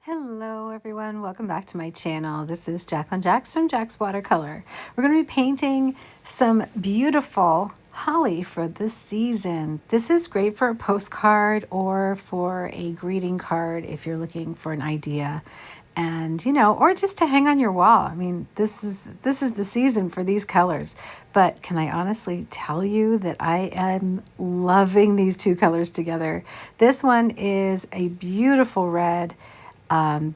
Hello everyone, welcome back to my channel. This is Jacqueline Jax from Jax Watercolor. We're going to be painting some beautiful holly for this season. This is great for a postcard or for a greeting card if you're looking for an idea, and or just to hang on your wall. I mean, this is the season for these colors. But can I honestly tell you that I am loving these two colors together? This one is a beautiful red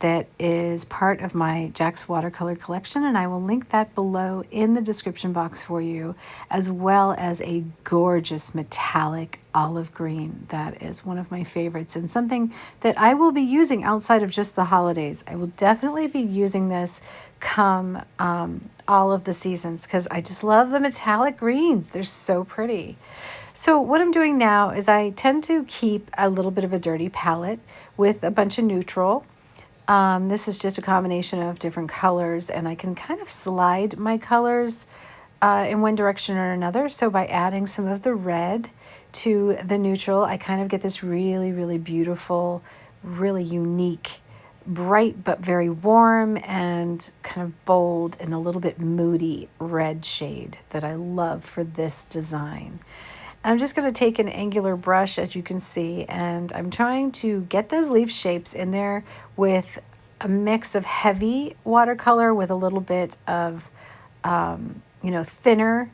that is part of my Jax Watercolor collection, and I will link that below in the description box for you, as well as a gorgeous metallic olive green that is one of my favorites and something that I will be using outside of just the holidays. I will definitely be using this come all of the seasons because I just love the metallic greens. They're so pretty. So what I'm doing now is I tend to keep a little bit of a dirty palette with a bunch of neutral. This is just a combination of different colors, and I can kind of slide my colors in one direction or another. So by adding some of the red to the neutral, I kind of get this really, really beautiful, really unique, bright but very warm and kind of bold and a little bit moody red shade that I love for this design. I'm just going to take an angular brush, as you can see, and I'm trying to get those leaf shapes in there with a mix of heavy watercolor with a little bit of, thinner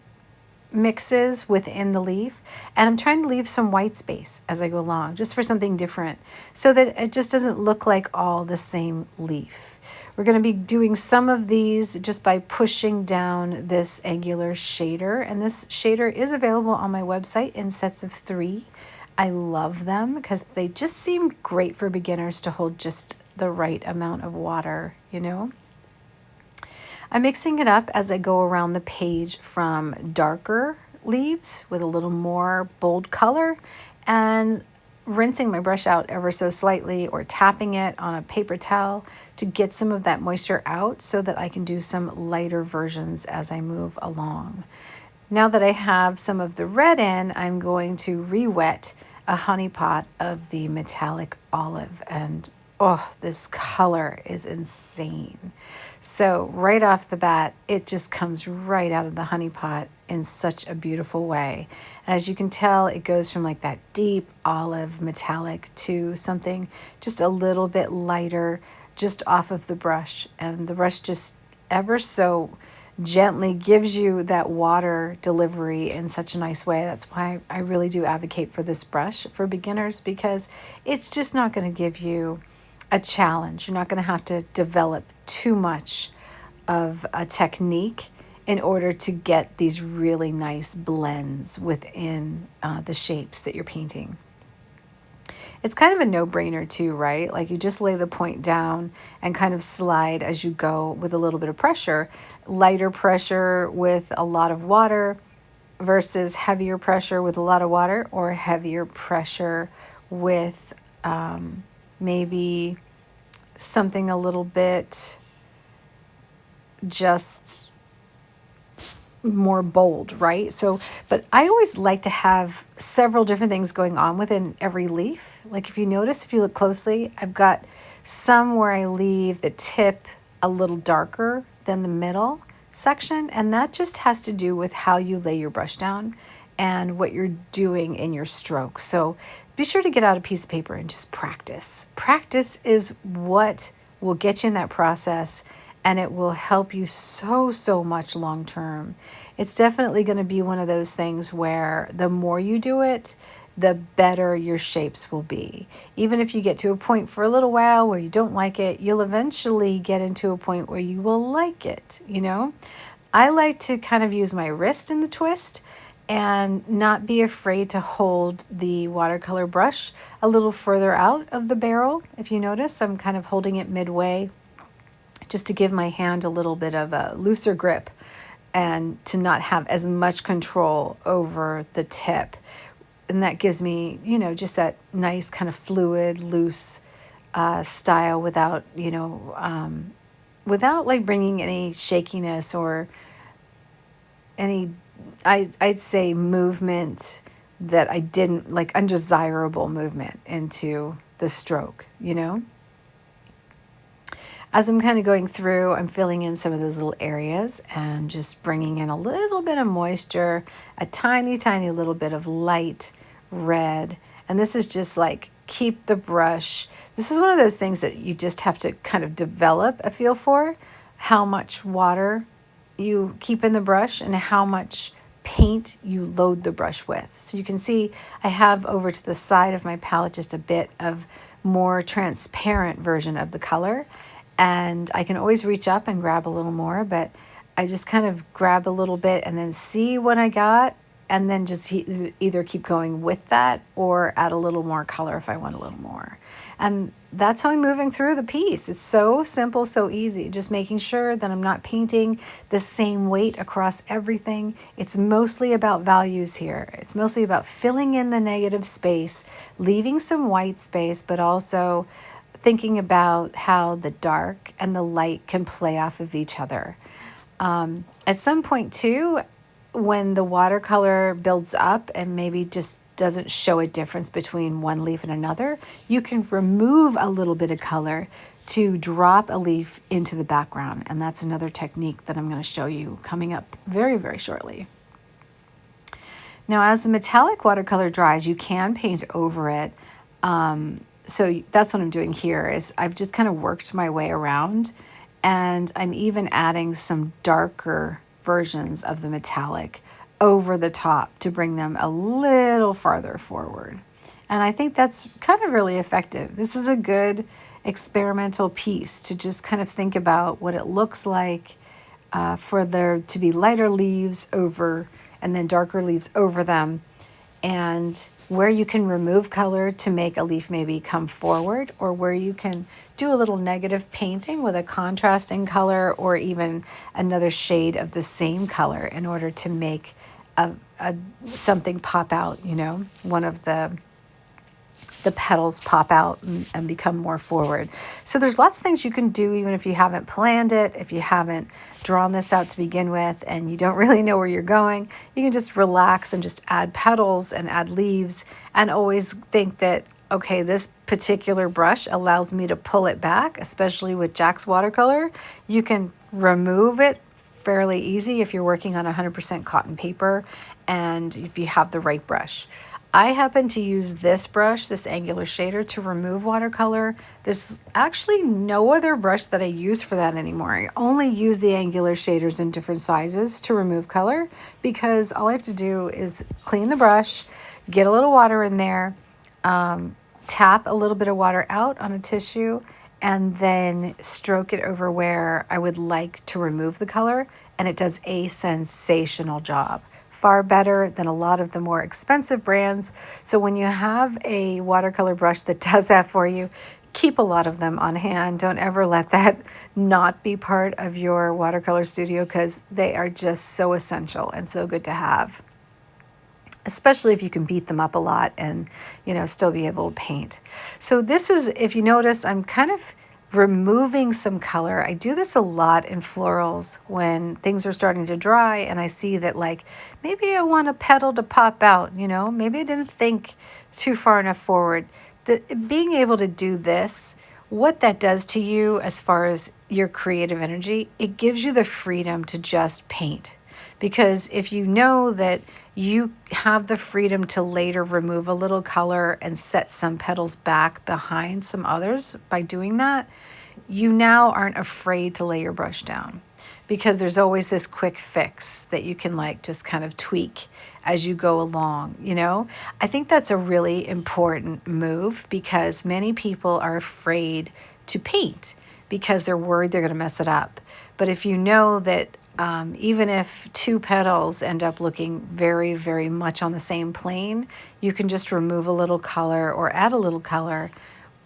mixes within the leaf. And I'm trying to leave some white space as I go along, just for something different, so that it just doesn't look like all the same leaf. We're going to be doing some of these just by pushing down this angular shader, and this shader is available on my website in sets of 3. I love them because they just seem great for beginners to hold just the right amount of water, I'm mixing it up as I go around the page from darker leaves with a little more bold color and rinsing my brush out ever so slightly or tapping it on a paper towel to get some of that moisture out so that I can do some lighter versions as I move along. Now that I have some of the red in, I'm going to re-wet a honey pot of the metallic olive, and oh, this color is insane. So right off the bat, it just comes right out of the honey pot in such a beautiful way. As you can tell, it goes from like that deep olive metallic to something just a little bit lighter just off of the brush. And the brush just ever so gently gives you that water delivery in such a nice way. That's why I really do advocate for this brush for beginners, because it's just not going to give you a challenge. You're not going to have to develop too much of a technique in order to get these really nice blends within the shapes that you're painting. It's kind of a no-brainer too, right? Like you just lay the point down and kind of slide as you go with a little bit of pressure. Lighter pressure with a lot of water versus heavier pressure with a lot of water, or heavier pressure with maybe something a little bit just more bold, right? So, but I always like to have several different things going on within every leaf. Like if you notice, if you look closely, I've got some where I leave the tip a little darker than the middle section, and that just has to do with how you lay your brush down and what you're doing in your stroke. So be sure to get out a piece of paper and just practice. Practice is what will get you in that process, and it will help you so much long term. It's definitely going to be one of those things where the more you do it, the better your shapes will be. Even if you get to a point for a little while where you don't like it, you'll eventually get into a point where you will like it, I like to kind of use my wrist in the twist and not be afraid to hold the watercolor brush a little further out of the barrel. If you notice, I'm kind of holding it midway just to give my hand a little bit of a looser grip and to not have as much control over the tip. And that gives me, just that nice kind of fluid, loose style without, without like bringing any shakiness or any, I'd say, movement that I didn't like, undesirable movement into the stroke, As I'm kind of going through, I'm filling in some of those little areas and just bringing in a little bit of moisture, a tiny, tiny little bit of light red. And this is just like keep the brush. This is one of those things that you just have to kind of develop a feel for, how much water you keep in the brush and how much paint you load the brush with. So you can see I have over to the side of my palette just a bit of more transparent version of the color, and I can always reach up and grab a little more, but I just kind of grab a little bit and then see what I got, and then just either keep going with that or add a little more color if I want a little more. And that's how I'm moving through the piece. It's so simple, so easy. Just making sure that I'm not painting the same weight across everything. It's mostly about values here. It's mostly about filling in the negative space, leaving some white space, but also thinking about how the dark and the light can play off of each other. At some point too, when the watercolor builds up and maybe just doesn't show a difference between one leaf and another, you can remove a little bit of color to drop a leaf into the background. And that's another technique that I'm going to show you coming up very, very shortly. Now, as the metallic watercolor dries, you can paint over it. So that's what I'm doing here is I've just kind of worked my way around, and I'm even adding some darker versions of the metallic over the top to bring them a little farther forward. And I think that's kind of really effective. This is a good experimental piece to just kind of think about what it looks like for there to be lighter leaves over and then darker leaves over them, and where you can remove color to make a leaf maybe come forward, or where you can do a little negative painting with a contrasting color or even another shade of the same color in order to make something pop out, you know, one of the petals pop out and become more forward. So there's lots of things you can do even if you haven't planned it, if you haven't drawn this out to begin with and you don't really know where you're going. You can just relax and just add petals and add leaves, and always think that, okay, this particular brush allows me to pull it back, especially with Jack's watercolor. You can remove it fairly easy if you're working on 100% cotton paper and if you have the right brush. I happen to use this brush, this angular shader, to remove watercolor. There's actually no other brush that I use for that anymore. I only use the angular shaders in different sizes to remove color, because all I have to do is clean the brush, get a little water in there, tap a little bit of water out on a tissue, and then stroke it over where I would like to remove the color, and it does a sensational job. Far better than a lot of the more expensive brands. So when you have a watercolor brush that does that for you, keep a lot of them on hand. Don't ever let that not be part of your watercolor studio, because they are just so essential and so good to have, especially if you can beat them up a lot and, you know, still be able to paint. So this is, if you notice, I'm kind of removing some color. I do this a lot in florals when things are starting to dry and I see that, like, maybe I want a petal to pop out, you know, maybe I didn't think too far enough forward. Being able to do this, what that does to you as far as your creative energy, it gives you the freedom to just paint. Because if you know that you have the freedom to later remove a little color and set some petals back behind some others by doing that, you now aren't afraid to lay your brush down, because there's always this quick fix that you can, like, just kind of tweak as you go along, you know? I think that's a really important move, because many people are afraid to paint because they're worried they're going to mess it up. But if you know that even if two petals end up looking very, very much on the same plane, you can just remove a little color or add a little color,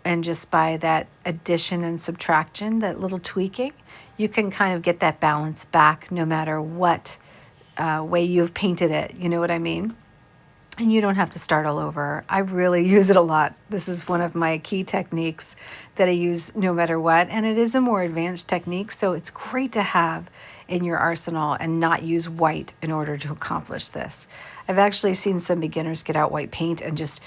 and just by that addition and subtraction, that little tweaking, you can kind of get that balance back no matter what way you've painted it. You know what I mean? And you don't have to start all over. I really use it a lot. This is one of my key techniques that I use no matter what. And it is a more advanced technique, so it's great to have in your arsenal and not use white in order to accomplish this. I've actually seen some beginners get out white paint and just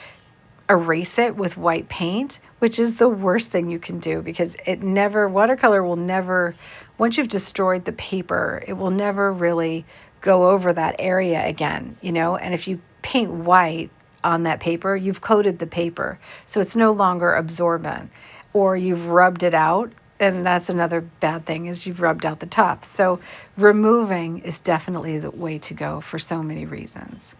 erase it with white paint, which is the worst thing you can do because watercolor will never, once you've destroyed the paper, it will never really go over that area again, you know? And if you paint white on that paper, you've coated the paper, so it's no longer absorbent, or you've rubbed it out. And that's another bad thing, is you've rubbed out the top. So removing is definitely the way to go for so many reasons.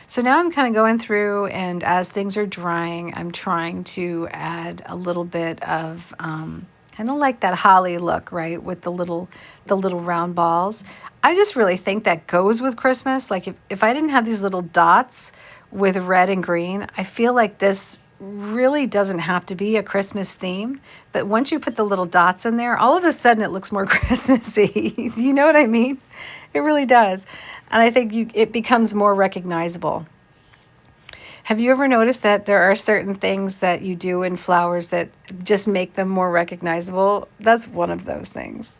So now I'm kind of going through, and as things are drying, I'm trying to add a little bit of kind of like that holly look, right? With the little round balls. I just really think that goes with Christmas. Like if I didn't have these little dots with red and green, I feel like this really doesn't have to be a Christmas theme, but once you put the little dots in there, all of a sudden it looks more Christmassy. You know what I mean? It really does. And I think it becomes more recognizable. Have you ever noticed that there are certain things that you do in flowers that just make them more recognizable? That's one of those things.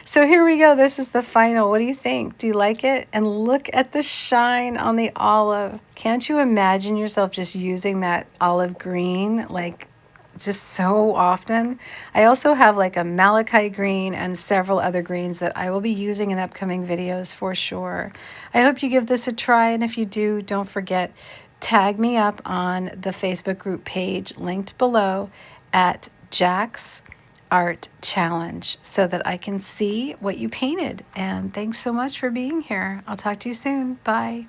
So here we go. This is the final. What do you think? Do you like it? And look at the shine on the olive. Can't you imagine yourself just using that olive green like just so often? I also have like a malachite green and several other greens that I will be using in upcoming videos for sure. I hope you give this a try, and if you do, don't forget, tag me up on the Facebook group page linked below at Jack's Art Challenge so that I can see what you painted. And thanks so much for being here. I'll talk to you soon. Bye.